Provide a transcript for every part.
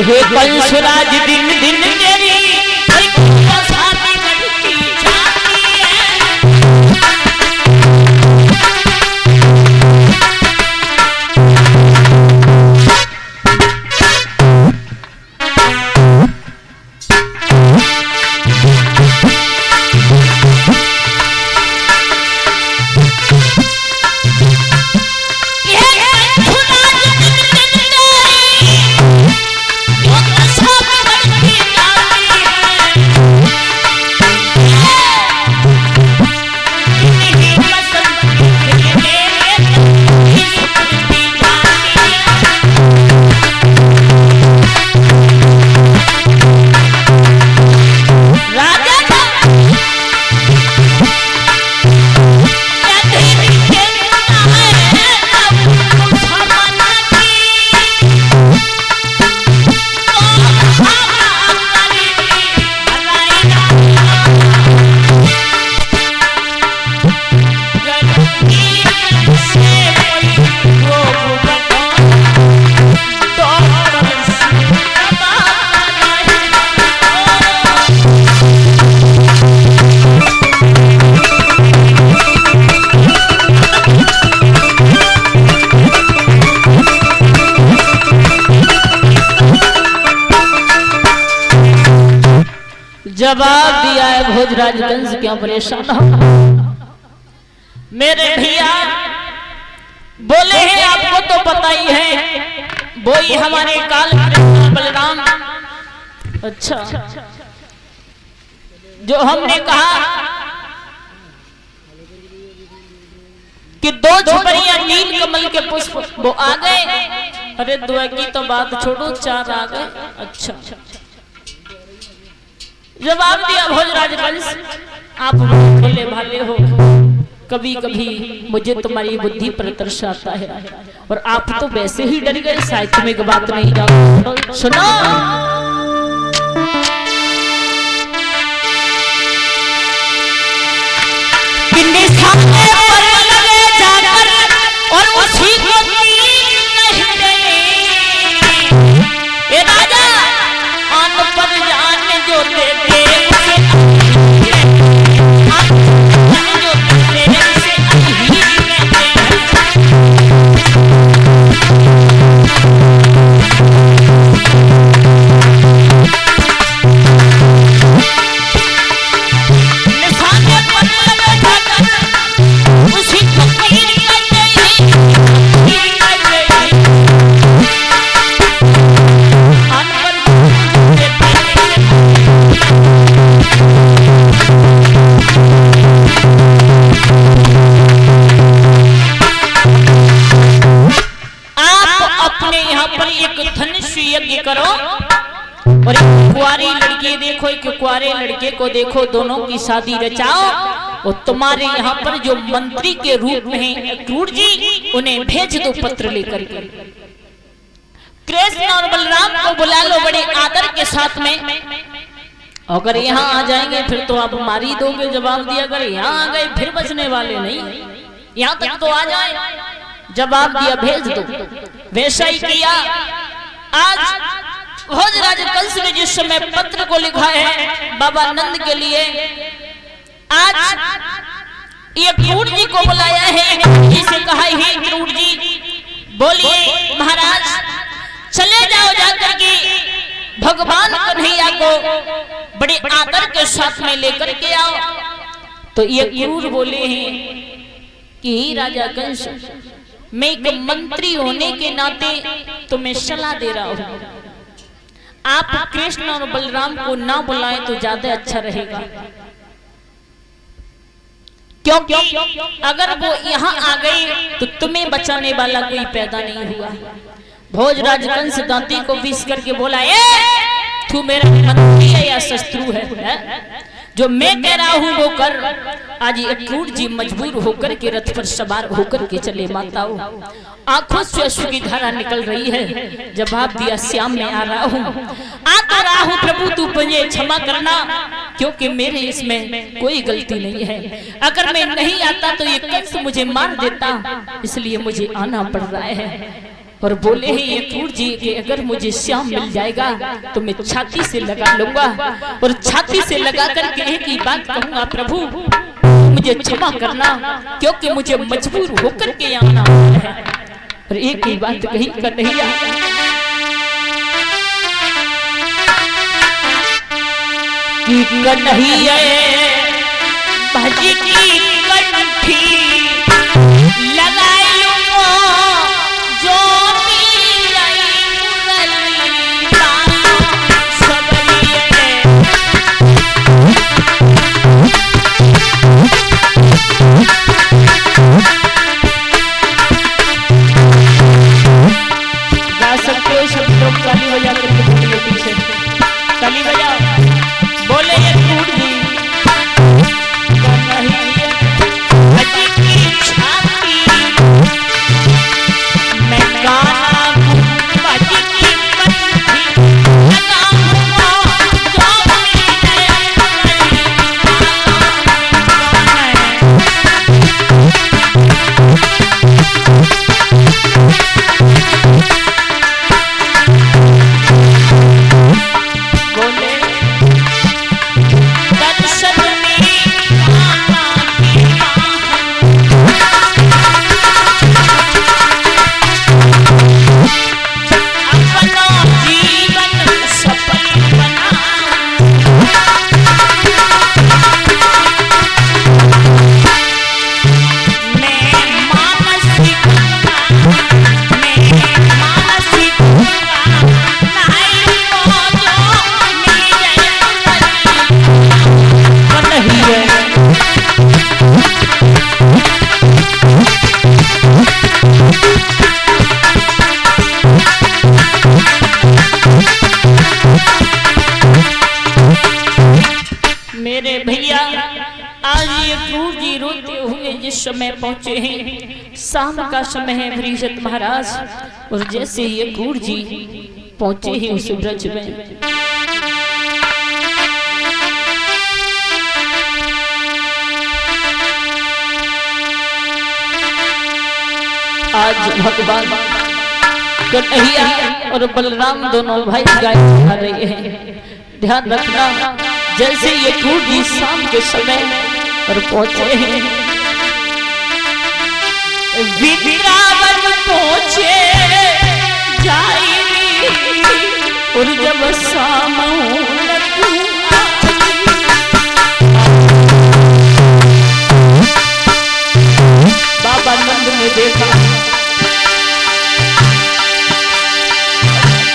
हे कंसराज दिन दिन तेरी छाती बढ़ती जाती जवाब दिया है भोजराज कंस, क्यों परेशान हो? मेरे भैया बोले हैं आपको तो पता ही है, वो ही हमारे काल बलराम। अच्छा, जो हमने कहा कि दो झुपड़ियां नील कमल के पुष्प, वो आ गए। अरे दुआ की तो बात छोड़ो, 4 आ गए। अच्छा, जवाब दिया भोजराज कंस, आप भोले भाले हो, कभी कभी मुझे तुम्हारी बुद्धि पर तरस आता है, और आप तो वैसे ही डर गए, साहित्य में बात नहीं जानते। सुनो, और उसी को राजा आन पर जान जो देते करो, और एक कुंवारी लड़की देखो, एक कुंवारे लड़के को देखो, दोनों की शादी रचाओ, और तुम्हारे यहाँ पर जो मंत्री के रूप में हैं क्रूर जी, उन्हें भेज दो पत्र लेकर के। कृष्ण और बलराम को बुला लो बड़े आदर के साथ में। अगर यहाँ आ जाएंगे फिर तो आप मार ही दोगे। जवाब दिया, अगर यहाँ आ गए फिर बचने वाले नहीं, यहाँ तक तो आ जाए। जवाब दिया, भेज दो। वैसा ही किया। आज भोजराज कंस ने जिस समय पत्र को लिखा है बाबा नंद के लिए, आज ये क्रूर जी को बुलाया है, जिसे कहा है क्रूर जी बोलिए महाराज चले जाओ, जाकर के भगवान कन्हैया को बड़े आदर के साथ में लेकर के आओ। तो ये क्रूर बोले हैं कि राजा कंस, मैं एक मंत्री होने के नाते तुम्हें सलाह दे रहा हूं, आप कृष्ण और बलराम को ना बुलाएं तो ज्यादा अच्छा रहेगा, क्योंकि अगर वो यहाँ आ गए तो तुम्हें बचाने वाला कोई पैदा नहीं हुआ। भोजराज कंस दांती को पीस करके बोला, तू मेरा मंत्री है या शत्रु है? जो मैं कह रहा हूँ वो कर। आज ये क्रूर जी मजबूर होकर के रथ पर सवार होकर के चले। माताओं, आंखों से अश्रु की धारा निकल रही है। जवाब दिया, श्याम मैं आ रहा हूँ, आ तो रहा हूँ प्रभु, तू मुझे क्षमा करना, क्योंकि मेरे इसमें कोई गलती नहीं है। अगर मैं नहीं आता तो ये कंस मुझे मार देता, इसलिए मुझे आना पड़ रहा है। और बोले हैं ये क्रूर जी कि अगर मुझे श्याम मिल जाएगा तो मैं छाती से लगा लूंगा और छाती से लगा करके एक ही बात कहूंगा, प्रभु मुझे क्षमा करना क्योंकि मुझे मजबूर होकर के आना है। और एक ही बात कही, कन्हैया कि कन्हैया भजी की कंठी लगाई लूंगा जो गा सकते हो सब लोग ताली बजा करके बोलिए, पीछे ताली बजाओ, बोले ये क्रूर जी समय पहुंचे हैं, शाम का समय है परीक्षित महाराज। और जैसे ये क्रूर जी पहुंचे हैं उस ब्रज में, आज भगवान कन्हैया और बलराम दोनों भाई गाय खा रहे हैं। ध्यान रखना, जैसे ये क्रूर जी शाम के समय और पहुंचे हैं, विद्रावन पहुंचे जाई और जब शाम बाबा नंद ने देखा,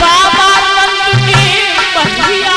बाबा नंद ने बढ़िया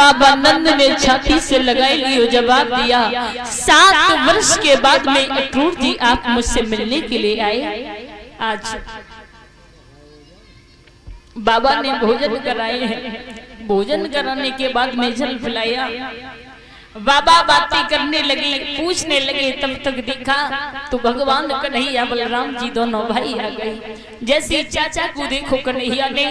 बाबा नंद ने छाती से लगाई लियो जवाब दिया, 7 वर्ष के बाद में अक्रूर जी आप मुझसे मिलने के लिए आए। आज बाबा ने भोजन कराए हैं, भोजन कराने के बाद में जल पिलाया। बाबा बातें करने लगे, पूछने लगे, तब तक देखा तो भगवान कन्हैया बलराम जी दोनों भाई आ गए। जैसे चाचा को देखो कन्हैया ने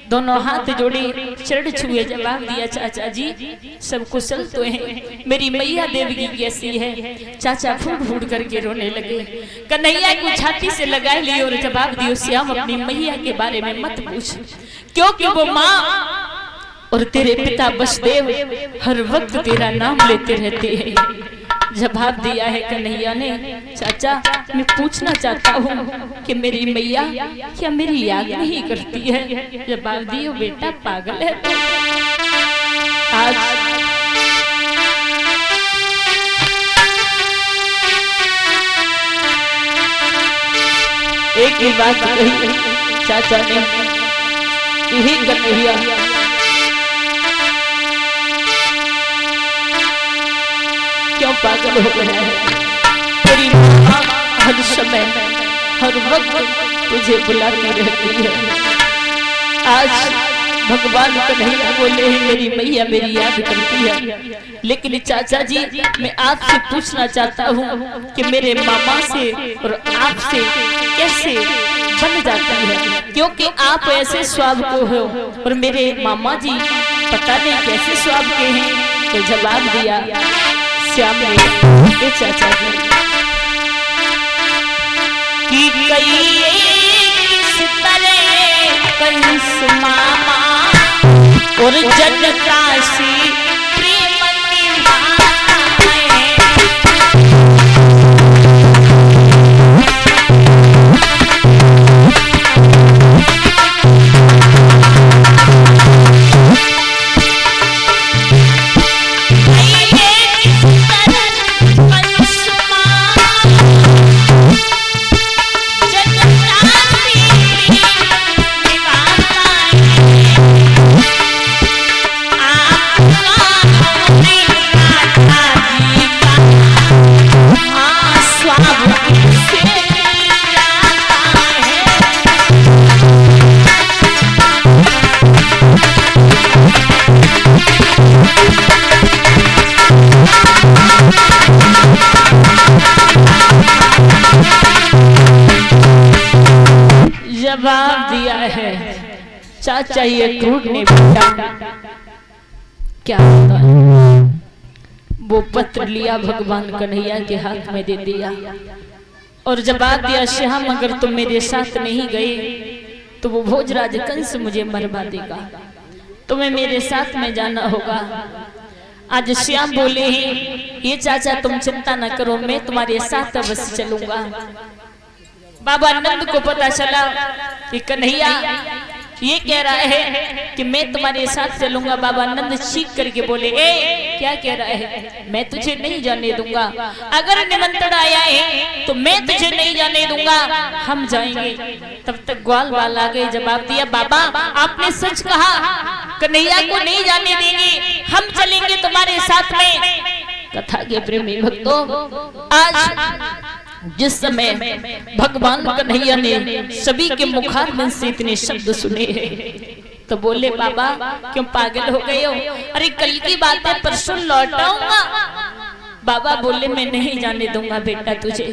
दोनों हाथ जोड़े, चरण छुए, जवाब दिया, चाचा जी सब कुशल तो हैं, मेरी मैया देवी कैसी है? चाचा फूट फूट करके रोने लगे। कन्हैया को छाती से लगा लिए और जवाब दियो, श्याम अपनी मैया के बारे में मत पूछ, क्योंकि वो माँ और तेरे पिता वसुदेव हर वक्त तेरा नाम लेते रहते हैं। जवाब दिया है कन्हैया ने, चाचा मैं पूछना चाहता हूँ कि मेरी मैया क्या मेरी याद नहीं करती है? जवाब दियो, बेटा पागल है तो। आज एक ही बात कही चाचा ने, यही कन्हैया क्यों पागल हो गया है? तेरी माँ हर समय हर वक्त तुझे बुलाती रहती है। आज भगवान कन्हैया बोले हैं मेरी मैया मेरी याद करती है, लेकिन चाचा जी मैं आपसे पूछना चाहता हूँ कि मेरे मामा से और आपसे कैसे बन जाती है? क्योंकि आप ऐसे स्वभाव को हो और मेरे मामा जी पता नहीं कैसे स्वभाव के हैं। तो जवाब दिया श्याम ने, चाचा जी कि किस तरह कंस मामा और जन काशी प्रेम जवाब दिया है चाचा ये क्रूर ने बेटा क्या होता है? वो पत्र लिया भगवान कन्हैया के हाथ में दे दिया और जवाब दिया, श्याम अगर तुम मेरे साथ नहीं गए तो वो भोजराज कंस मुझे मरवा देगा, तुम्हें मेरे साथ में जाना होगा। आज श्याम बोले हैं ये चाचा तुम चिंता न करो, मैं तुम्हारे साथ अवश्य चलूंगा। बाबा नंद को पता चला कि कन्हैया ये कह रहा है कि मैं तुम्हारे साथ चलूंगा। बाबा नंद चीख करके बोले, ए क्या कह रहा है? मैं तुझे नहीं जाने दूंगा, अगर निमंत्रण आया है तो मैं तुझे नहीं जाने दूंगा, हम जाएंगे। तब तक ग्वाल वाल आ गए, जवाब दिया, बाबा आपने सच कहा, कन्हैया को नहीं जाने देंगे, हम चलेंगे तुम्हारे साथ में। कथा के प्रेमी भक्तों, आज जिस समय भगवान कन्हैया ने सभी के मुखारविंद से इतने शब्द सुने हैं तो बोले, बाबा क्यों पागल हो गए हो? अरे कल की बात है, परसों लौट आऊंगा। बाबा बोले, मैं नहीं जाने दूंगा बेटा तुझे,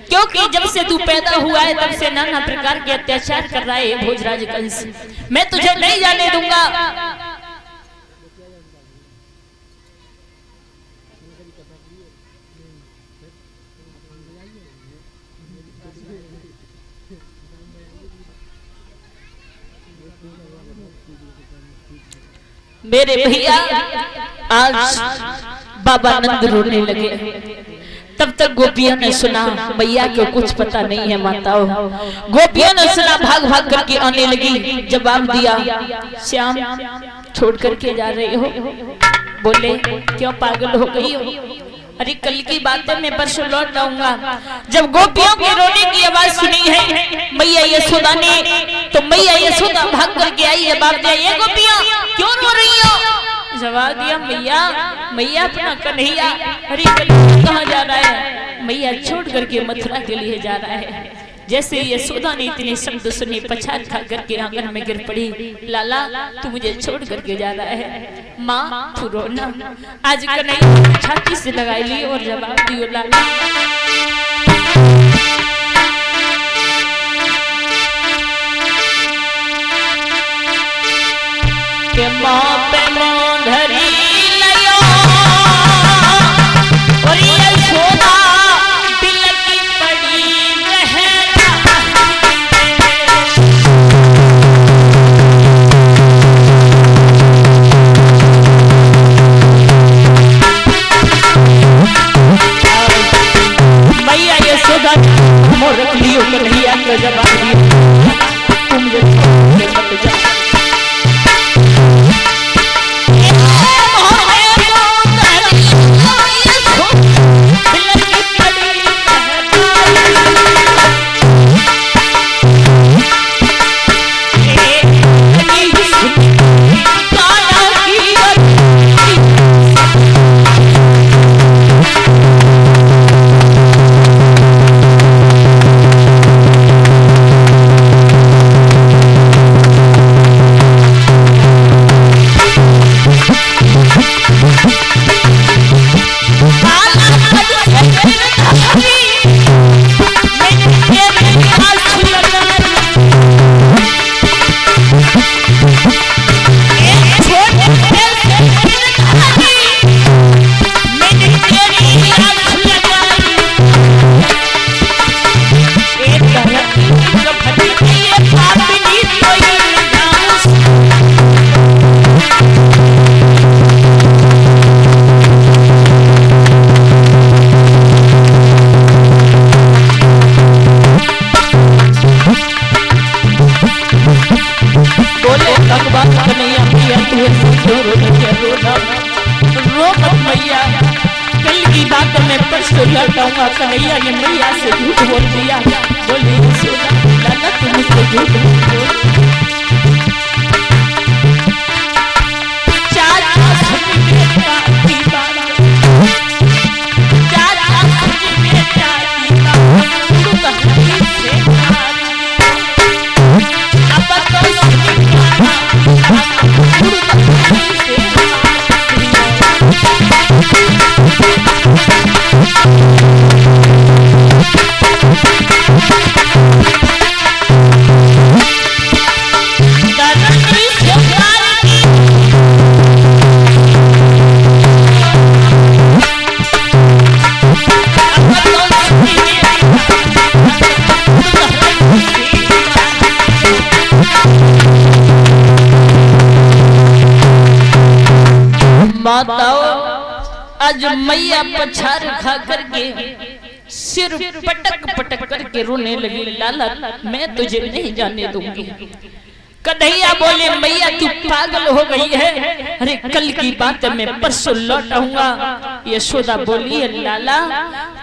क्योंकि जब से तू पैदा हुआ है तब से नाना प्रकार के अत्याचार कर रहा है भोजराज कंस, मैं तुझे नहीं जाने दूंगा। मेरे भैया आज बाबा नंद रोने लगे। तब तक गोपियों ने सुना, मैया को कुछ पता नहीं है माताओं, गोपियों ने सुना, भाग भाग करके आने लगी। जवाब दिया, श्याम छोड़ करके जा रहे हो? बोले, क्यों पागल हो गई हो? अरे कल की बात है, मैं परसों लौट आऊंगा। जब गोपियों के रोने की आवाज सुनी है मैया यशोदा ने, तो मैया यशोदा भाग करके आई। जवाब दिया, ये गोपियां क्यों रो रही हो? जवाब दिया मैया मैया अपना कन्हैया अरे कन्हैया कहाँ जा रहा है? मैया छोड़ करके मथुरा के लिए जा रहा है। जैसे यशोदा ने इतने शब्द सुने पछाड़ खा करके आंगन में गिर पड़ी। लाला तू मुझे छोड़ करके जा रहा है, माँ तू रोना। आज कन्हैया छाती से लगाई ली और जवाब दियो लाला के माँ पे मोंधरी लयो और यशोदा बिलकी पड़ी मैया यशोदा मोर रख लियो कन्हैया का जवाब दियो तुम मुझे मत जा। लौटाऊंगा कन्हैया ने मैया से झूठ बोल दिया। बोली लाला तुम मुझसे झूठ बोल आज मैया पछाड़ खा करके सिर पटक पटक करके रोने लगी। लाला मैं तुझे नहीं जाने दूंगी। कन्हैया बोले मैया तू पागल हो गई है, अरे कल की बात मैं परसों लौट आऊंगा। यशोदा बोली लाला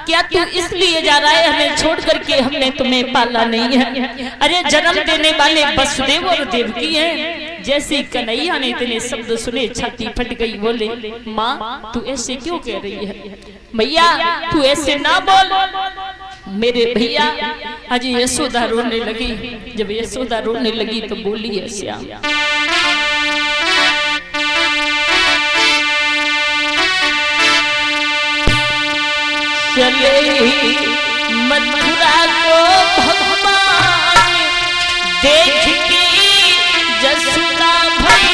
क्या तू इसलिए जा रहा है? हमें छोड़ करके हमने तुम्हें पाला नहीं है। अरे जन्म देने वाले वसुदेव और देवकी हैं। जैसे कन्हैया ने इतने शब्द सुने छाती फट गई। बोले माँ तू ऐसे क्यों कह रही है? मैया तू ऐसे ना बोल मेरे भैया। आज यशोदा रोने लगी। जब यशोदा रोने लगी तो बोली है श्याम चले मथुरा को भगवान देख के जसुदा भई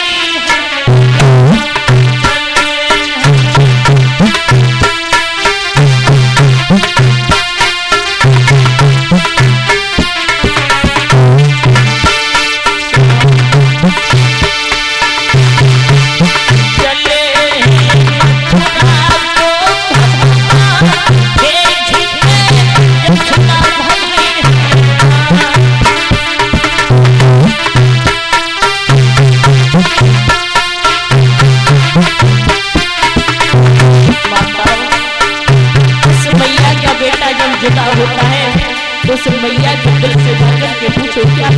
होता है तो उस मैया के दिल से जाकर के पूछो क्या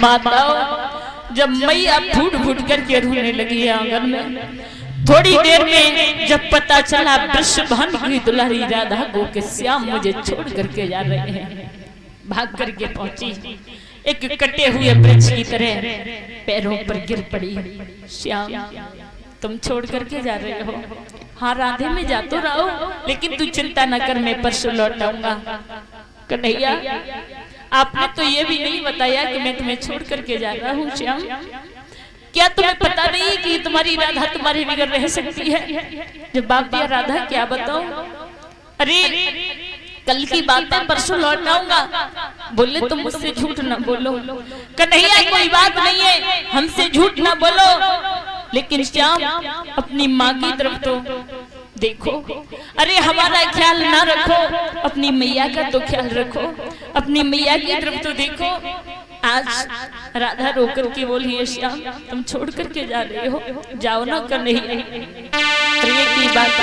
माताओं, जब मैया फूट फूट करके रोने लगी आंगन में, थोड़ी देर में जब पता चला वृषभानु की दुलारी राधा को कि श्याम मुझे छोड़ करके जा रहे हैं, भाग करके पहुंची, एक कटे हुए वृक्ष की तरह पैरों पर गिर पड़ी। श्याम तुम छोड़ करके जा रहे हो? हाँ राधे मैं जा तो रहा हूं, लेकिन तू चिंता न कर, मैं परसों लौट आऊंगा। कन्हैया आपने तो ये भी नहीं बताया कि मैं तुम्हें छोड़ करके जा रहा हूँ। श्याम क्या तुम्हें पता नहीं कि तुम्हारी राधा तुम्हारे बगैर रह सकती है? जब बाप दिया राधा क्या बताओ? अरे कल की बात है, परसों लौट आऊंगा। बोले तुम मुझसे झूठ ना बोलो। कन्हैया कोई बात नहीं है, हमसे झूठ ना बोलो, लेकिन श्याम अपनी माँ की तरफ तो देखो। अरे हमारा ख्याल ना रखो, अपनी मैया का तो ख्याल रखो, अपनी मैया की तरफ तो देखो। आज राधा रोकर के बोली है श्याम तुम छोड़ करके जा रहे हो, जाओ ना कन्हैया। प्रिय की बात